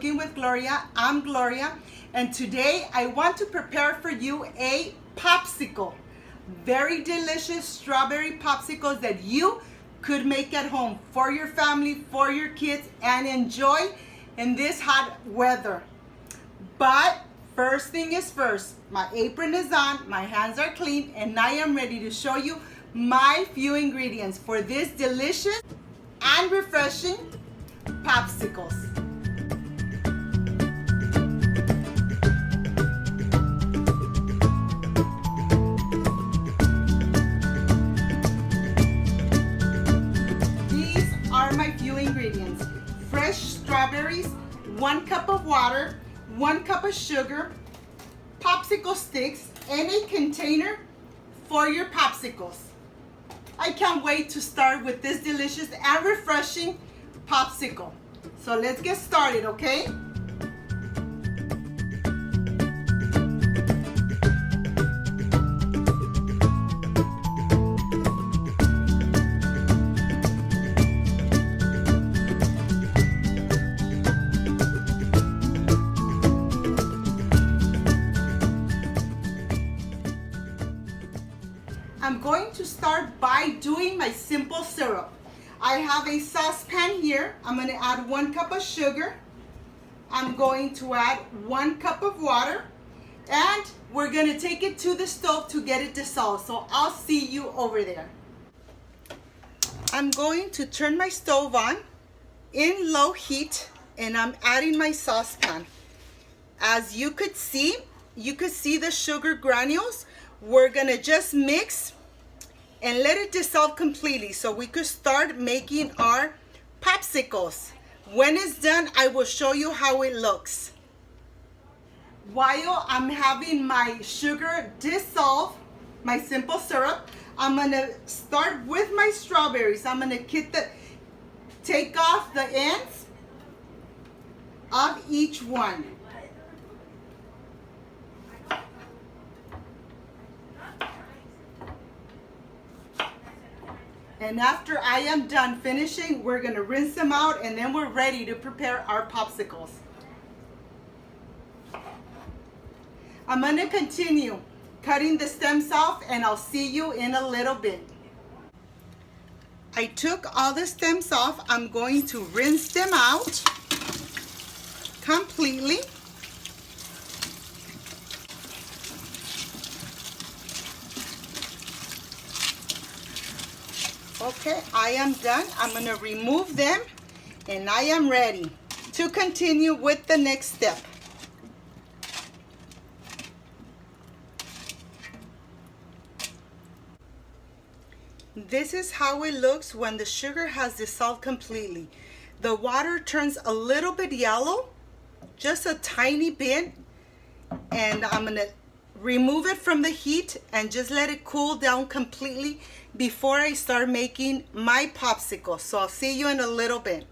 Cooking with Gloria. I'm Gloria, and today I want to prepare for you a popsicle. Very delicious strawberry popsicles that you could make at home for your family, for your kids, and enjoy in this hot weather. But first thing is first, my apron is on, my hands are clean, and I am ready to show you my few ingredients for this delicious and refreshing popsicles. These are my few ingredients. Fresh strawberries, 1 cup of water, 1 cup of sugar, popsicle sticks, and a container for your popsicles. I can't wait to start with this delicious and refreshing popsicle. So let's get started, okay? I'm going to start by doing my simple syrup. I have a saucepan here. I'm going to add 1 cup of sugar. I'm going to add 1 cup of water. And we're going to take it to the stove to get it dissolved. So I'll see you over there. I'm going to turn my stove on in low heat, and I'm adding my saucepan. As you could see the sugar granules. We're going to just mix and let it dissolve completely so we could start making our popsicles. When it's done, I will show you how it looks. While I'm having my sugar dissolve, my simple syrup, I'm gonna start with my strawberries. I'm gonna take off the ends of each one. And after I am done finishing, we're going to rinse them out, and then we're ready to prepare our popsicles. I'm going to continue cutting the stems off, and I'll see you in a little bit. I took all the stems off. I'm going to rinse them out completely. Okay, I am done. I'm going to remove them, and I am ready to continue with the next step. This is how it looks when the sugar has dissolved completely. The water turns a little bit yellow, just a tiny bit, and I'm going to remove it from the heat and just let it cool down completely before I start making my popsicles. So I'll see you in a little bit.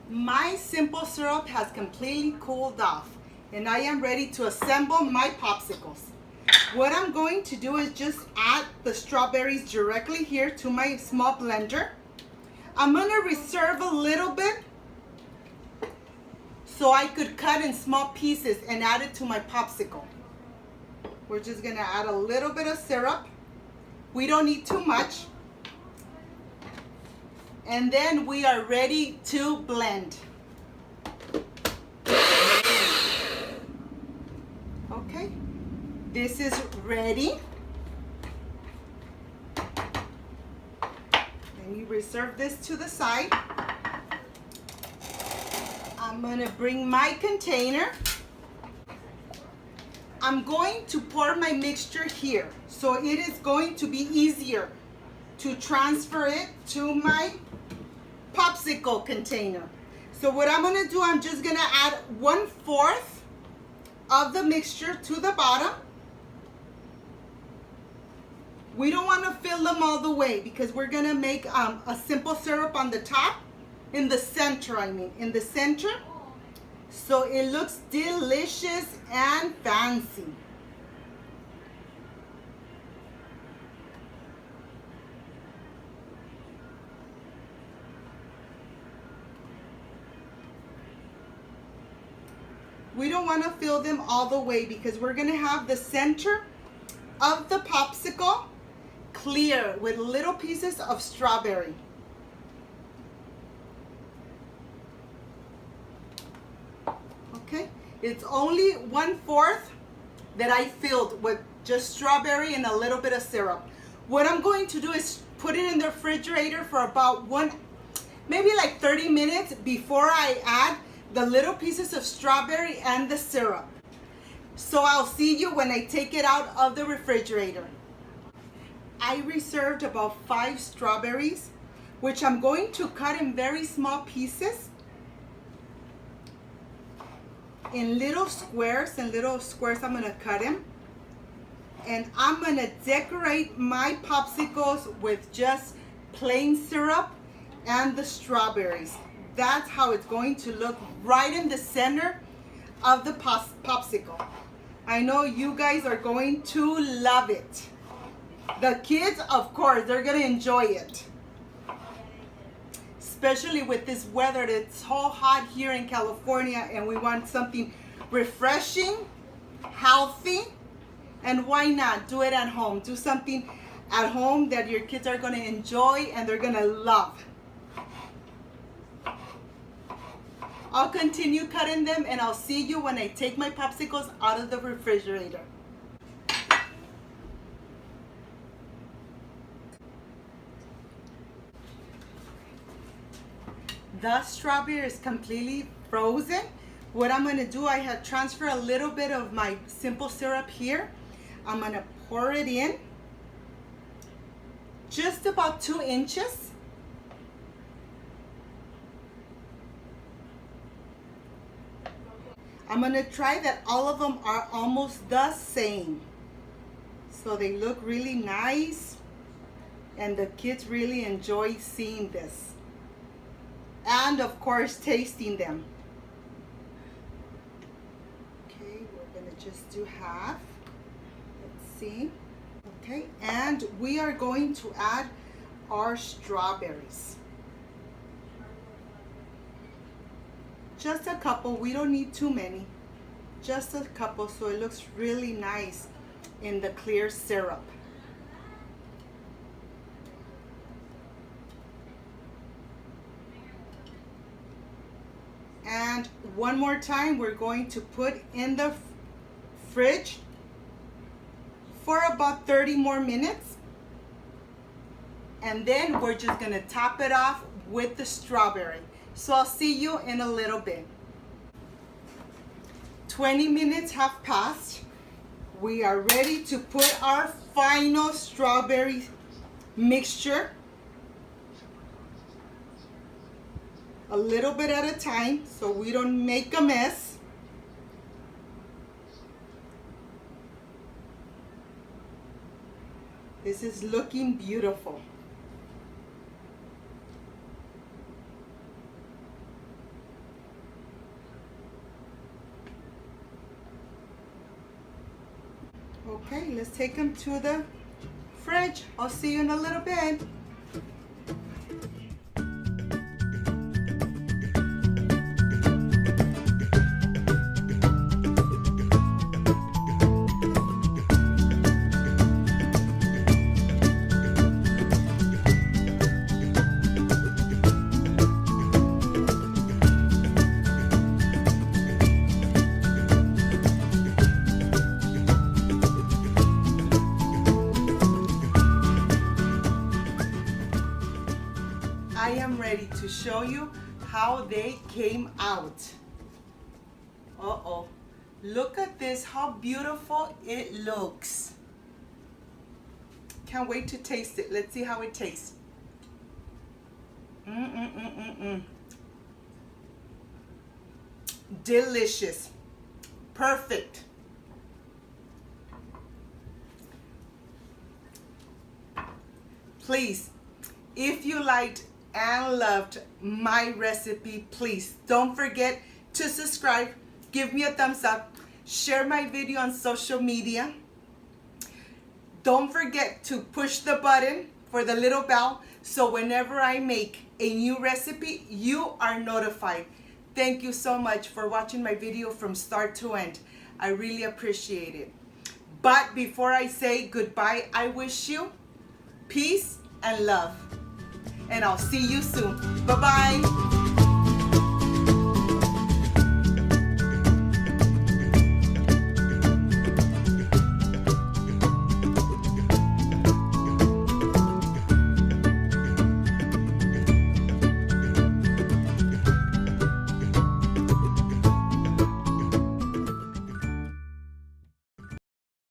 My simple syrup has completely cooled off, and I am ready to assemble my popsicles. What I'm going to do is just add the strawberries directly here to my small blender. I'm going to reserve a little bit so I could cut in small pieces and add it to my popsicle. We're just gonna add a little bit of syrup. We don't need too much. And then we are ready to blend. Okay, this is ready. Let me reserve this to the side. I'm gonna bring my container. I'm going to pour my mixture here, so it is going to be easier to transfer it to my popsicle container. So what I'm gonna do, I'm just gonna add 1/4 of the mixture to the bottom. We don't wanna fill them all the way because we're gonna make a simple syrup on the top. In the center, in the center, so it looks delicious and fancy. We don't want to fill them all the way because we're going to have the center of the popsicle clear with little pieces of strawberry. Okay, it's only 1/4 that I filled with just strawberry and a little bit of syrup. What I'm going to do is put it in the refrigerator for about maybe like 30 minutes before I add the little pieces of strawberry and the syrup. So I'll see you when I take it out of the refrigerator. I reserved about 5 strawberries, which I'm going to cut in very small pieces, in little squares. I'm going to cut them. And I'm going to decorate my popsicles with just plain syrup and the strawberries. That's how it's going to look right in the center of the popsicle. I know you guys are going to love it. The kids, of course, they're going to enjoy it. Especially with this weather that's so hot here in California, and we want something refreshing, healthy, and why not do it at home? Do something at home that your kids are going to enjoy and they're going to love. I'll continue cutting them and I'll see you when I take my popsicles out of the refrigerator. The strawberry is completely frozen. What I'm going to do, I have transferred a little bit of my simple syrup here. I'm going to pour it in just about 2 inches. I'm going to try that all of them are almost the same. So they look really nice and the kids really enjoy seeing this. And of course, tasting them. Okay, we're going to just do half. Let's see. Okay, and we are going to add our strawberries. Just a couple, we don't need too many. Just a couple so it looks really nice in the clear syrup. And one more time, we're going to put in the fridge for about 30 more minutes. And then we're just gonna top it off with the strawberry. So I'll see you in a little bit. 20 minutes have passed. We are ready to put our final strawberry mixture. A little bit at a time so we don't make a mess. This is looking beautiful. Okay, let's take them to the fridge. I'll see you in a little bit. I am ready to show you how they came out. Uh-oh. Look at this, how beautiful it looks. Can't wait to taste it. Let's see how it tastes. Delicious. Perfect. Please, if you liked and loved my recipe, please don't forget to subscribe, give me a thumbs up, share my video on social media. Don't forget to push the button for the little bell so whenever I make a new recipe, you are notified. thank you so much for watching my video from start to end. I really appreciate it. But before I say goodbye, I wish you peace and love. And I'll see you soon. Bye-bye.